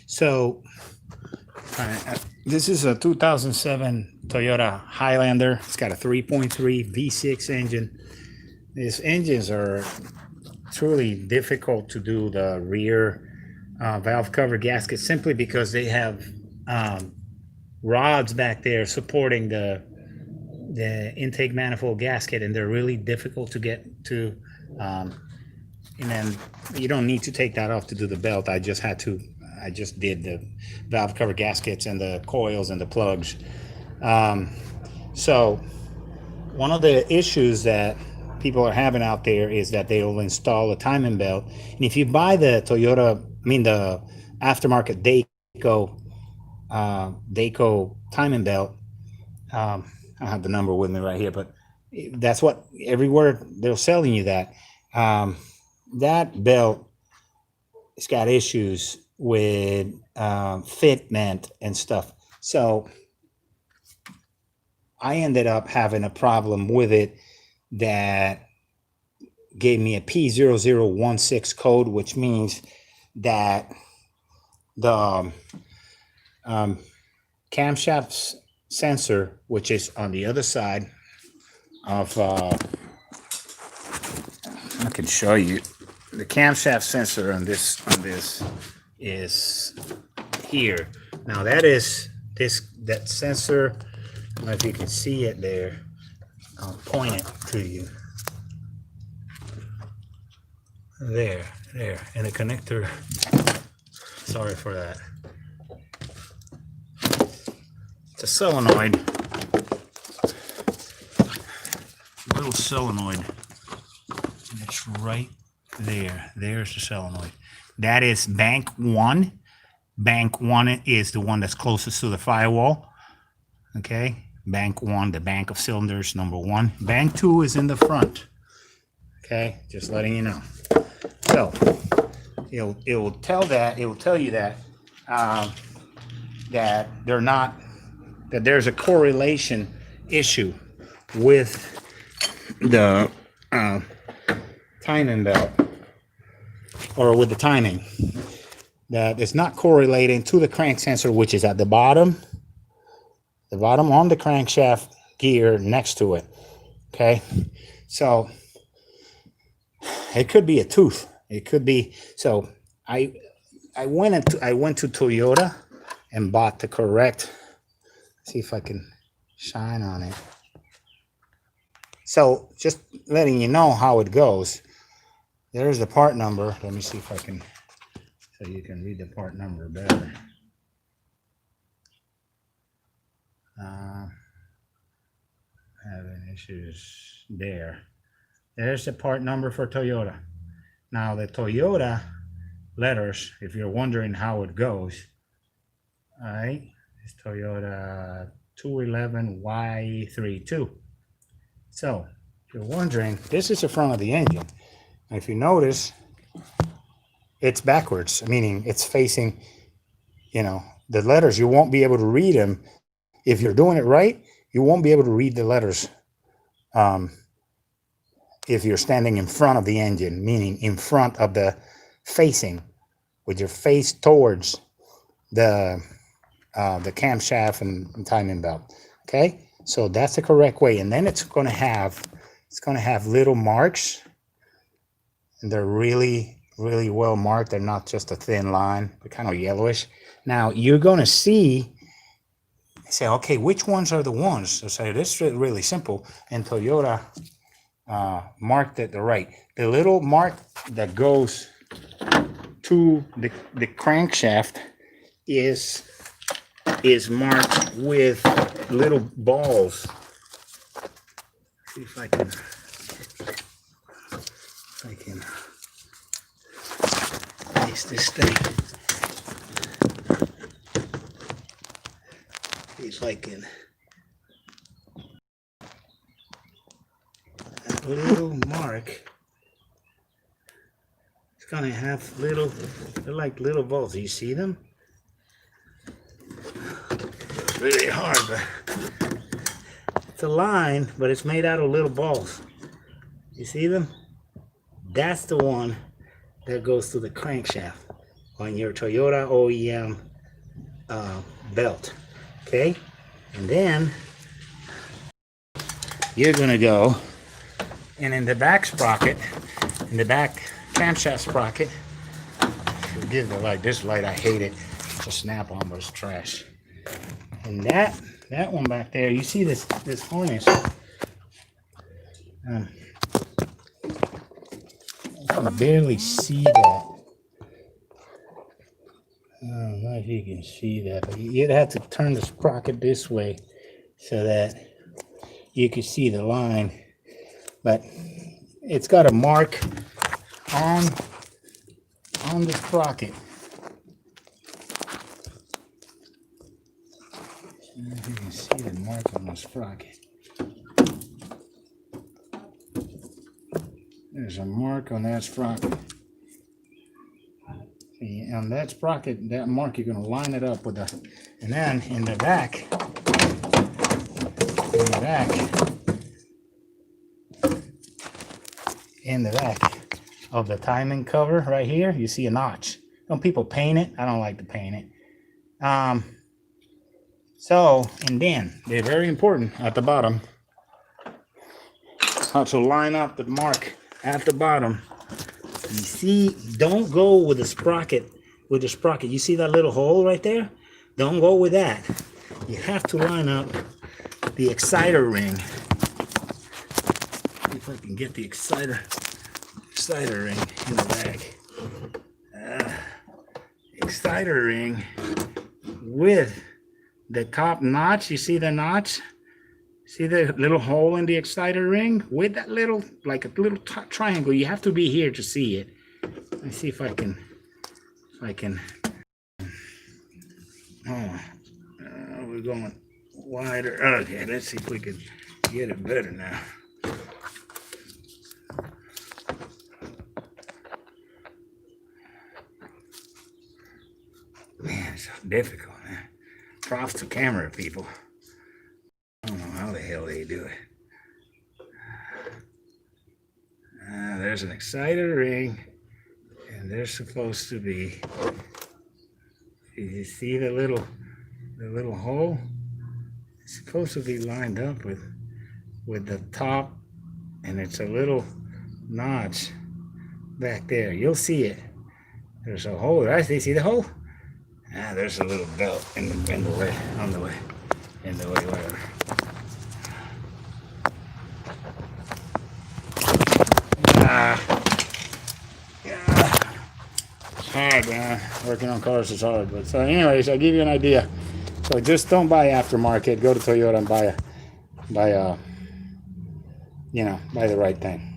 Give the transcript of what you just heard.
So this is a 2007 Toyota Highlander. It's got a 3.3 V6 engine. These engines are truly difficult to do the rear valve cover gasket simply because they have rods back there supporting the intake manifold gasket, and they're really difficult to get to. And then you don't need to take that off to do the belt. I just did the valve cover gaskets and the coils and the plugs. So one of the issues that people are having out there is that they will install a timing belt. And if you buy the the aftermarket Dayco timing belt, I don't have the number with me right here, but that's what everywhere they're selling you that. That belt, it's got issues with fitment and stuff. So I ended up having a problem with it that gave me a P0016 code, which means that the camshaft sensor, which is on the other side of, I can show you the camshaft sensor on this is here. Now that sensor, I don't know if you can see it there. I'll point it to you. There, and the connector. Sorry for that. It's a solenoid, little solenoid, and it's right there. There's the solenoid. That is bank one. Bank one is the one that's closest to the firewall. Okay, bank one, the bank of cylinders, number one. Bank two is in the front. Okay, just letting you know. So it will tell you that that they're not, that there's a correlation issue with the timing belt, or with the timing, that it's not correlating to the crank sensor, which is at the bottom on the crankshaft gear next to it. Okay, so it could be a tooth. It could be. So I went to Toyota and bought the correct. See if I can shine on it. So just letting you know how it goes. There's the part number. Let me see if I can, so you can read the part number better. Having issues there. There's the part number for Toyota. Now the Toyota letters, if you're wondering how it goes, all right, it's Toyota 211Y32. So if you're wondering, this is the front of the engine. And if you notice, it's backwards, meaning it's facing, the letters, you won't be able to read them. If you're doing it right, you won't be able to read the letters if you're standing in front of the engine, meaning in front of the facing, with your face towards the camshaft and timing belt. Okay, so that's the correct way. And then it's going to have little marks, and they're really, really well marked. They're not just a thin line. They're kind of yellowish. Now you're going to say, okay, which ones are the ones? So say, this is really simple. And Toyota marked it the right. The little mark that goes to the crankshaft is marked with little balls. See if I can place this thing. See if I can. That little mark, it's gonna have they're like little balls. Do you see them? Really hard, but it's a line, but it's made out of little balls. You see them? That's the one that goes to the crankshaft. on your Toyota OEM belt. Okay, and then you're gonna go, and in the back sprocket, in the back camshaft sprocket, forgive the light, this light, I hate it. It's a snap-on, but it's trash. And that one back there, you see this harness. I can barely see that. I don't know if you can see that, but you'd have to turn the sprocket this way so that you can see the line. But it's got a mark on the sprocket. If you can see the mark on the sprocket. There's a mark on that sprocket. See, on that sprocket, that mark, you're going to line it up with and then in the back of the timing cover right here, you see a notch. Some people paint it. I don't like to paint it. So, and then they're very important at the bottom. How to line up the mark at the bottom. You see, don't go with the sprocket. You see that little hole right there? Don't go with that. You have to line up the exciter ring. See if I can get the exciter ring in the bag. Exciter ring with the top notch. You see the notch? See the little hole in the exciter ring with that little, like a little triangle. You have to be here to see it. Let me see if I can. We're going wider. Okay, let's see if we can get it better now. Man, it's so difficult, man. Props to camera people. I don't know how the hell they do it. There's an exciter ring, and there's supposed to be. You see the little hole? It's supposed to be lined up with the top, and it's a little notch back there. You'll see it. There's a hole. Right? You see the hole? There's a little belt in the way, whatever. It's hard, man. Working on cars is hard. But so, anyways, I'll give you an idea. So just don't buy aftermarket. Go to Toyota and buy the right thing.